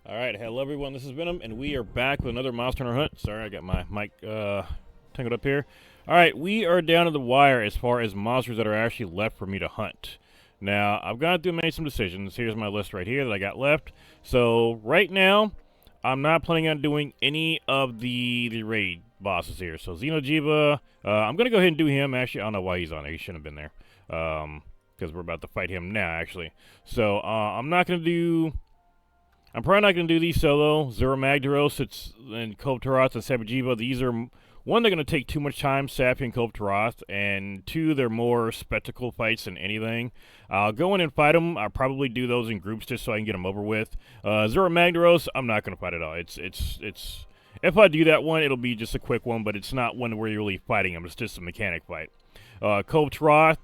Alright, hello everyone, this is Venom, and we are back with another Monster Hunter Hunt. Sorry, I got my mic tangled up here. Alright, we are down to the wire as far as monsters that are actually left for me to hunt. Now, I've gone through and made some decisions. Here's my list right here that I got left. So, right now, I'm not planning on doing any of the raid bosses here. So, Xeno'jiiva, I'm going to go ahead and do him. Actually, I don't know why he's on there. He shouldn't have been there. Because we're about to fight him now, actually. So, I'm probably not going to do these solo. Xeno'jiiva, and Xeno'jiiva and Xeno'jiiva. These are, one, they're going to take too much time, Sappy and Xeno'jiiva, and two, they're more spectacle fights than anything. I'll go in and fight them. I'll probably do those in groups just so I can get them over with. Xeno'jiiva, I'm not going to fight at all. If I do that one, it'll be just a quick one, but it's not one where you're really fighting them. It's just a mechanic fight. Xeno'jiiva,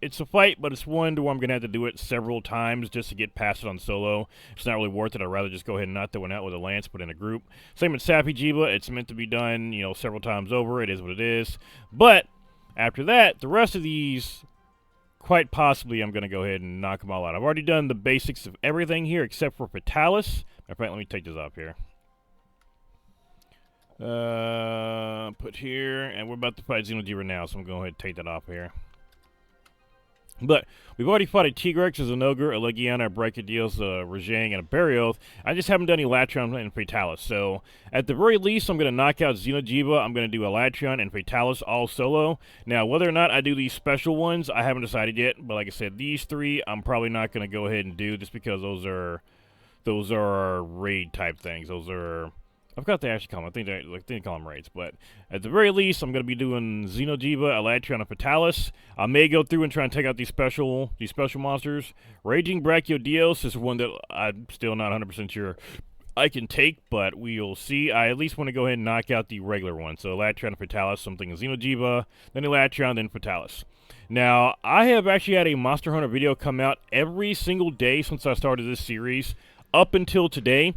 it's a fight, but it's one where I'm going to have to do it several times just to get past it on solo. It's not really worth it. I'd rather just go ahead and knock that one out with a lance, but in a group. Same with Xeno'jiiva. It's meant to be done, several times over. It is what it is. But after that, the rest of these, quite possibly, I'm going to go ahead and knock them all out. I've already done the basics of everything here except for Fatalis. In fact, let me take this off here. Put here, and we're about to fight Xeno'jiiva now, so I'm going to go ahead and take that off here. But we've already fought a Tigrex, a Xen'jiiva, a Legiana, a Brachydios, a Rajang, and a Barioth. I just haven't done any Latron and Fatalis. So, at the very least, I'm going to knock out Xeno'jiiva. I'm going to do a Latron and Fatalis all solo. Now, whether or not I do these special ones, I haven't decided yet. But like I said, these three, I'm probably not going to go ahead and do just because those are raid type things. I forgot they actually call them. I think they call them raids. But at the very least, I'm going to be doing Xeno'jiiva, Elytron, and Fatalis. I may go through and try and take out these special monsters. Raging Brachydios is one that I'm still not 100% sure I can take, but we'll see. I at least want to go ahead and knock out the regular one. So Elytron and Fatalis, something Xeno'jiiva, then Elytron, then Fatalis. Now, I have actually had a Monster Hunter video come out every single day since I started this series, up until today.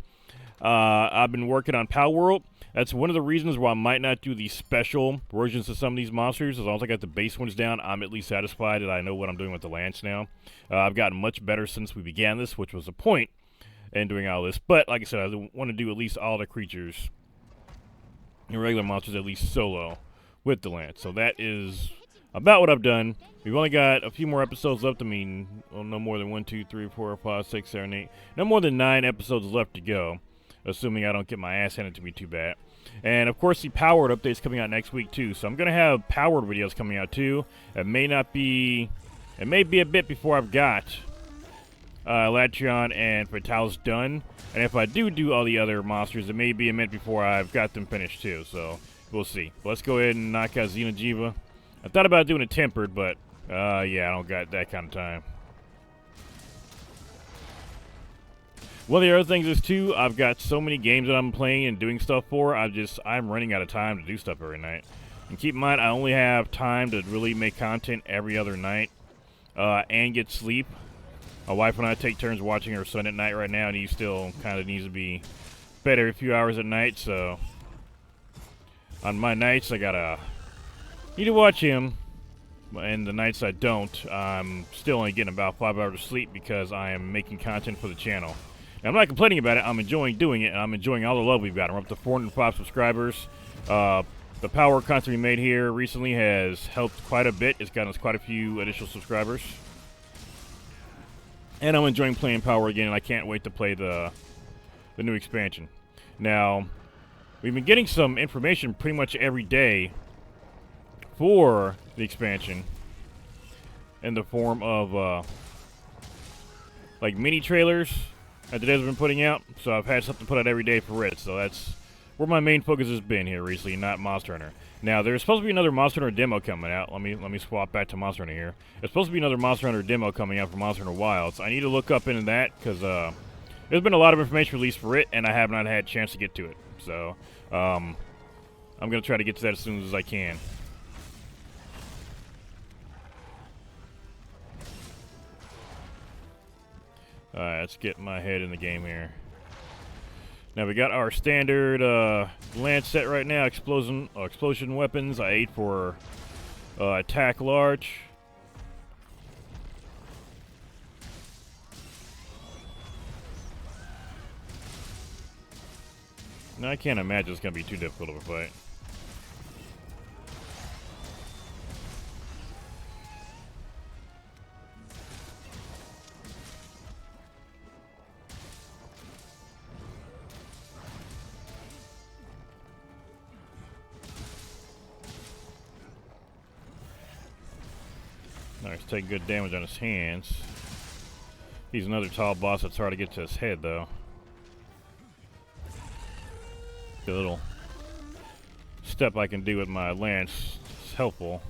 I've been working on Power World. That's one of the reasons why I might not do the special versions of some of these monsters. As long as I got the base ones down, I'm at least satisfied that I know what I'm doing with the lance now. I've gotten much better since we began this, which was the point in doing all this. But, like I said, I want to do at least all the creatures and regular monsters at least solo with the lance. So that is about what I've done. We've only got a few more episodes left. I mean, well, no more than 1, 2, 3, 4, 5, 6, 7, 8. No more than 9 episodes left to go, assuming I don't get my ass handed to me too bad. And, of course, the Powered update's coming out next week, too. So I'm going to have Powered videos coming out, too. It may be a bit before I've got Latron and Fatalis done. And if I do all the other monsters, it may be a minute before I've got them finished, too. So we'll see. But let's go ahead and knock out Xeno'jiiva. I thought about doing a tempered, but, yeah, I don't got that kind of time. One of the other things is, too, I've got so many games that I'm playing and doing stuff for, I'm running out of time to do stuff every night. And keep in mind, I only have time to really make content every other night, and get sleep. My wife and I take turns watching her son at night right now, and he still kind of needs to be fed every few hours at night, so on my nights, I need to watch him, and the nights I don't, I'm still only getting about 5 hours of sleep because I am making content for the channel. Now, I'm not complaining about it. I'm enjoying doing it, and I'm enjoying all the love we've got. We're up to 405 subscribers. The power content we made here recently has helped quite a bit. It's gotten us quite a few additional subscribers. And I'm enjoying playing Power again, and I can't wait to play the new expansion. Now, we've been getting some information pretty much every day for the expansion in the form of, like, mini trailers that the devs have been putting out. So I've had something put out every day for it. So that's where my main focus has been here recently, not Monster Hunter. Now, there's supposed to be another Monster Hunter demo coming out. Let me swap back to Monster Hunter here. There's supposed to be another Monster Hunter demo coming out for Monster Hunter Wilds. I need to look up into that because there's been a lot of information released for it, and I have not had a chance to get to it. So I'm going to try to get to that as soon as I can. Alright, let's get my head in the game here. Now we got our standard lance set right now, explosion weapons. I ate for attack large. No, I can't imagine it's gonna be too difficult of a fight. Nice, take good damage on his hands. He's another tall boss that's hard to get to his head, though. The little step I can do with my lance is helpful.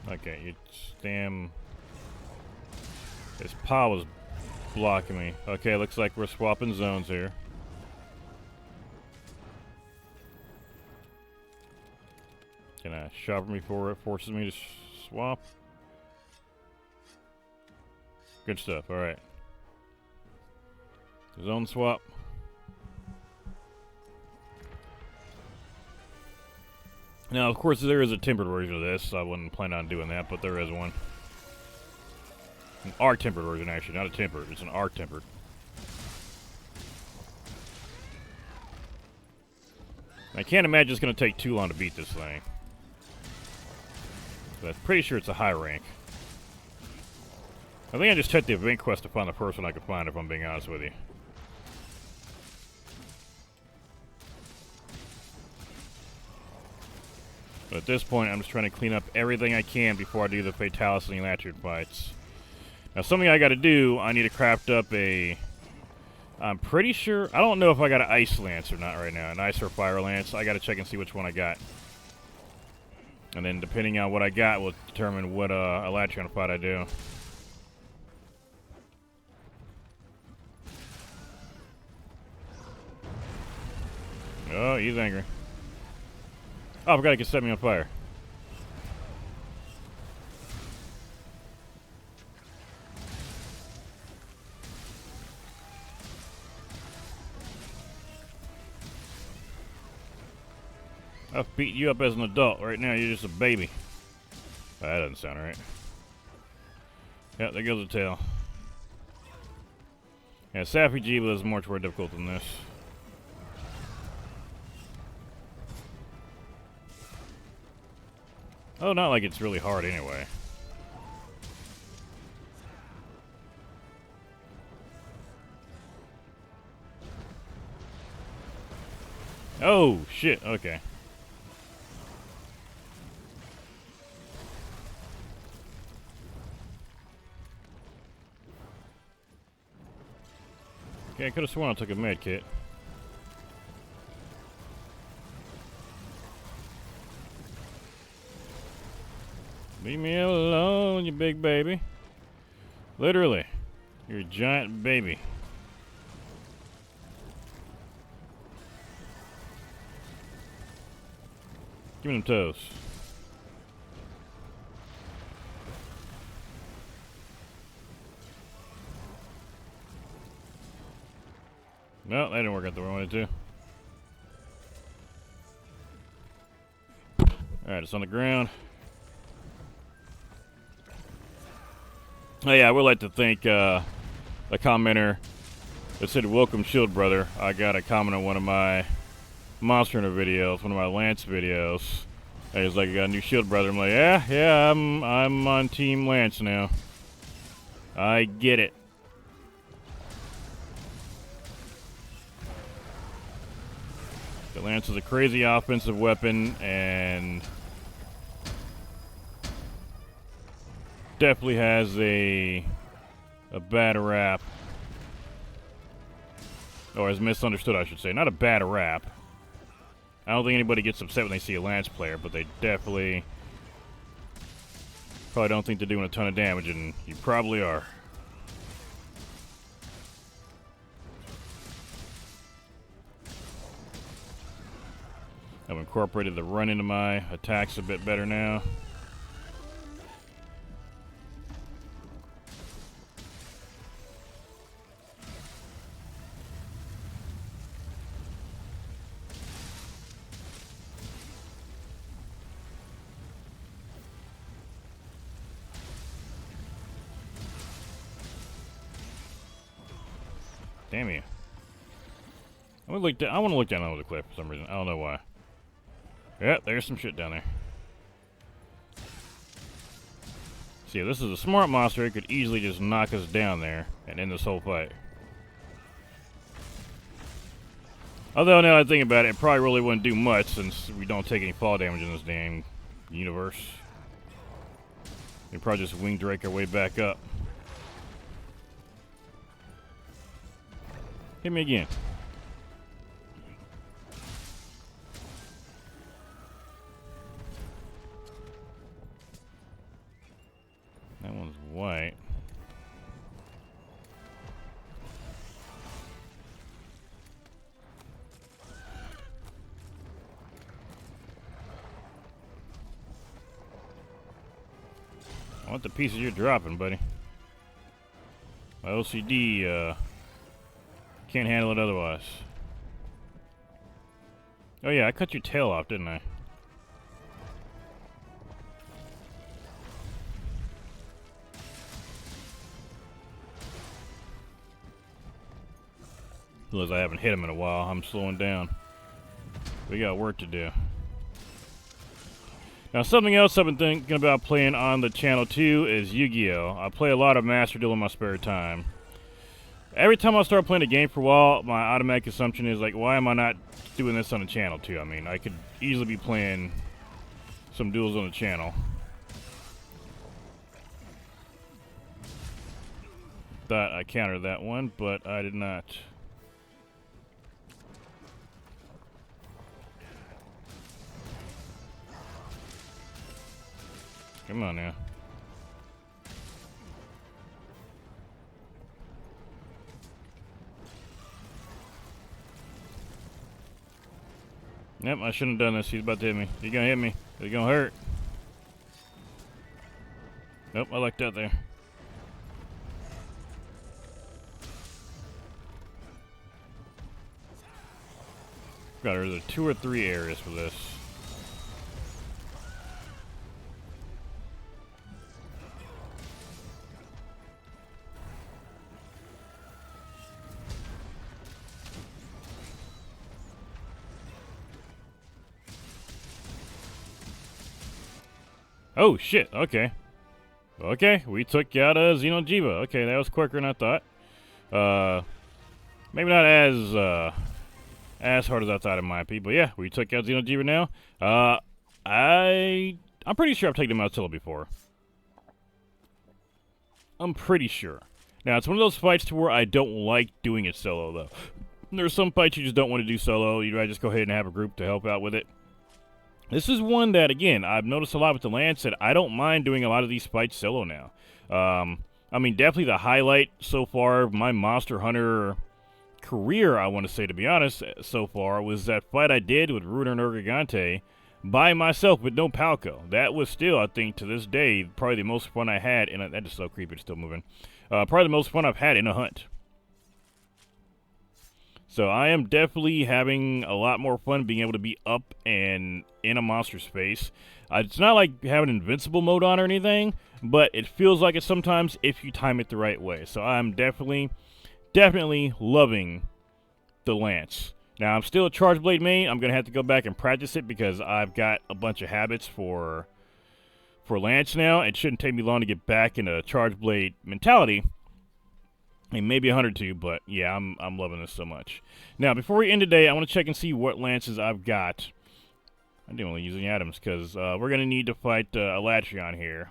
Okay, it's damn. His paw was blocking me. Okay, looks like we're swapping zones here. Can I sharpen before it forces me to swap? Good stuff, alright. Zone swap. Now, of course, there is a tempered version of this, so I wouldn't plan on doing that, but there is one. An R-tempered version, actually, not a tempered. It's an R-tempered. I can't imagine it's going to take too long to beat this thing. But I'm pretty sure it's a high rank. I think I just checked the event quest to find the first one I could find, if I'm being honest with you. But at this point, I'm just trying to clean up everything I can before I do the Fatalis and Latitude fights. Now, something I gotta do, I need to craft up a... I'm pretty sure... I don't know if I got an Ice Lance or not right now. An Ice or Fire Lance. I gotta check and see which one I got. And then, depending on what I got, will determine what Elytron fight I do. Oh, he's angry. Oh, I forgot he could set me on fire. I've beat you up as an adult. Right now, you're just a baby. Oh, that doesn't sound right. Yep, there goes the tail. Yeah, Xeno'jiiva is much more difficult than this. Oh, not like it's really hard anyway. Oh, shit, okay. Okay, I could have sworn I took a med kit. Leave me alone, you big baby. Literally. You're a giant baby. Give me them toes. No, that didn't work out the way I wanted to. Alright, it's on the ground. Oh yeah, I would like to thank a commenter that said, "Welcome, Shield Brother." I got a comment on one of my Monster Hunter videos, one of my Lance videos. And he's like, "I got a new Shield Brother." I'm like, yeah, I'm on Team Lance now. I get it. The Lance is a crazy offensive weapon, and definitely has a bad rap. Or is misunderstood, I should say. Not a bad rap. I don't think anybody gets upset when they see a Lance player, but they definitely probably don't think they're doing a ton of damage, and you probably are. I've incorporated the run into my attacks a bit better now. Damn you. I want to look down over the cliff for some reason. I don't know why. Yeah, there's some shit down there. See, if this is a smart monster, it could easily just knock us down there and end this whole fight. Although, now that I think about it, it probably really wouldn't do much since we don't take any fall damage in this damn universe. We'd probably just wing drake our way back up. Hit me again. That one's white. I want the pieces you're dropping, buddy. My OCD, can't handle it otherwise. Oh yeah, I cut your tail off, didn't I? Realize I haven't hit him in a while. I'm slowing down. We got work to do. Now, something else I've been thinking about playing on the channel too is Yu-Gi-Oh! I play a lot of Master Duel in my spare time. Every time I start playing a game for a while, my automatic assumption is like, why am I not doing this on the channel too? I mean, I could easily be playing some duels on the channel. Thought I countered that one, but I did not. Come on now. Yep, I shouldn't have done this. He's about to hit me. He's gonna hit me. He's gonna hurt. Nope, I lucked out there. God, there's 2 or 3 areas for this. Oh, shit. Okay. Okay, we took out a Xeno'jiiva. Okay, that was quicker than I thought. Maybe not as hard as I thought it might be, but yeah, we took out Xeno'jiiva now. I'm pretty sure I've taken him out solo before. I'm pretty sure. Now, it's one of those fights to where I don't like doing it solo, though. There's some fights you just don't want to do solo. You'd rather just go ahead and have a group to help out with it. This is one that, again, I've noticed a lot with the Lance that I don't mind doing a lot of these fights solo now. I mean, definitely the highlight so far of my Monster Hunter career, I want to say, to be honest, so far, was that fight I did with Ruiner and Urgigante by myself with no Palco. That was still, I think, to this day, probably the most fun I had in a... That is so creepy, it's still moving. Probably the most fun I've had in a hunt. So I am definitely having a lot more fun being able to be up and in a monster space. It's not like having invincible mode on or anything, but it feels like it sometimes if you time it the right way. So I'm definitely loving the Lance. Now, I'm still a Charge Blade main. I'm going to have to go back and practice it because I've got a bunch of habits for Lance now. It shouldn't take me long to get back into Charge Blade mentality. I mean, maybe 102, but yeah, I'm loving this so much. Now, before we end today, I want to check and see what Lances I've got. I didn't only use any items because we're going to need to fight Elatrion here.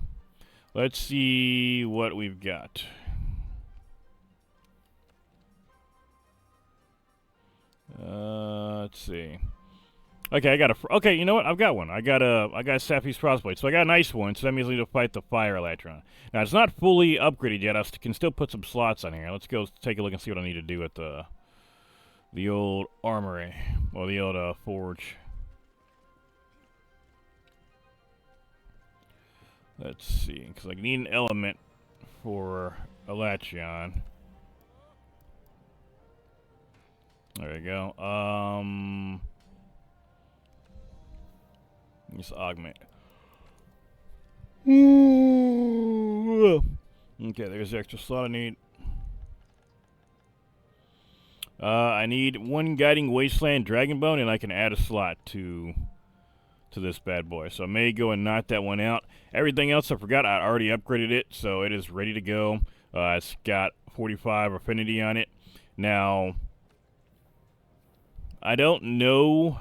Let's see what we've got. Let's see. Okay, I got a... Okay, you know what? I've got one. I got a Sapphi's Frostblade, so I got a nice one, so that means I need to fight the Fire Elatron. Now, it's not fully upgraded yet. I can still put some slots on here. Let's go take a look and see what I need to do at the old armory, or the old forge. Let's see, because I need an element for Elatrion. There we go. Just augment. Okay, there's the extra slot I need. I need 1 Guiding Wasteland Dragon Bone, and I can add a slot to this bad boy. So I may go and knock that one out. Everything else I forgot, I already upgraded it, so it is ready to go. It's got 45 affinity on it. Now, I don't know.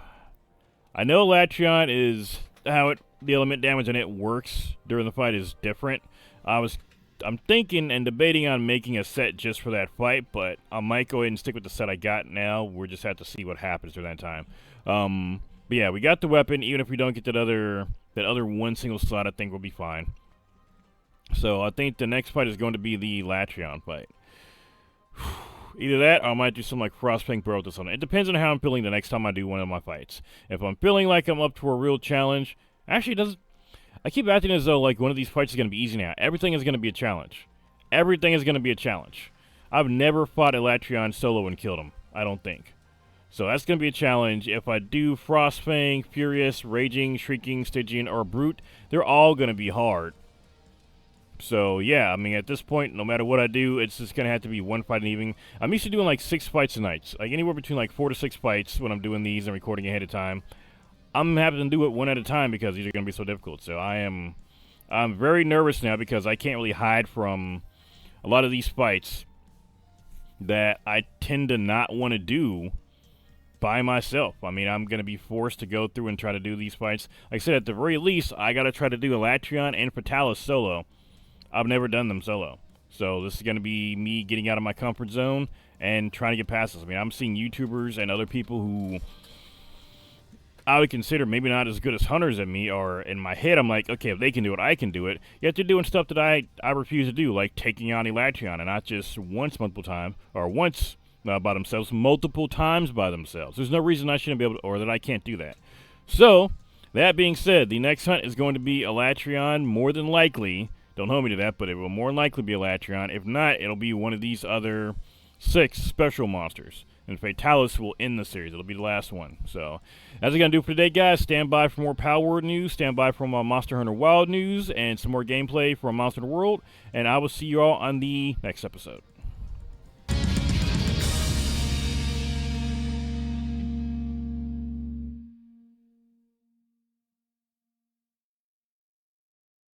I know Latreon is how the element damage on it works during the fight is different. I'm thinking and debating on making a set just for that fight, but I might go ahead and stick with the set I got now. We'll just have to see what happens during that time. But yeah, we got the weapon. Even if we don't get that other 1 single slot, I think we'll be fine. So I think the next fight is going to be the Latreon fight. Either that, or I might do something like Frostpunk Burrow with this one. It depends on how I'm feeling the next time I do one of my fights. If I'm feeling like I'm up to a real challenge, actually, I keep acting as though like one of these fights is going to be easy now. Everything is going to be a challenge. Everything is going to be a challenge. I've never fought a Latreon solo and killed him, I don't think. So that's going to be a challenge. If I do Frostfang, Furious, Raging, Shrieking, Stygian, or Brute, they're all going to be hard. So yeah, I mean at this point, no matter what I do, it's just going to have to be 1 fight an evening. I'm used to doing like 6 fights a night. Like anywhere between like 4 to 6 fights when I'm doing these and recording ahead of time. I'm having to do it 1 at a time because these are going to be so difficult. So I'm very nervous now because I can't really hide from a lot of these fights that I tend to not want to do by myself. I mean, I'm going to be forced to go through and try to do these fights. Like I said, at the very least, I got to try to do Latreon and Fatalis solo. I've never done them solo. So this is going to be me getting out of my comfort zone and trying to get past this. I mean, I'm seeing YouTubers and other people who I would consider maybe not as good as hunters at me, or in my head, I'm like, okay, if they can do it, I can do it. Yet they're doing stuff that I refuse to do, like taking on Latreon, and not just once multiple times, or once by themselves, multiple times by themselves. There's no reason I shouldn't be able to, or that I can't do that. So, that being said, the next hunt is going to be a Latreon, more than likely. Don't hold me to that, but it will more than likely be a Latreon. If not, it'll be one of these other 6 special monsters. And Fatalis will end the series. It'll be the last one. So, that's going to do for today, guys. Stand by for more Power Word news. Stand by for more Monster Hunter Wild news. And some more gameplay from Monster Hunter World. And I will see you all on the next episode.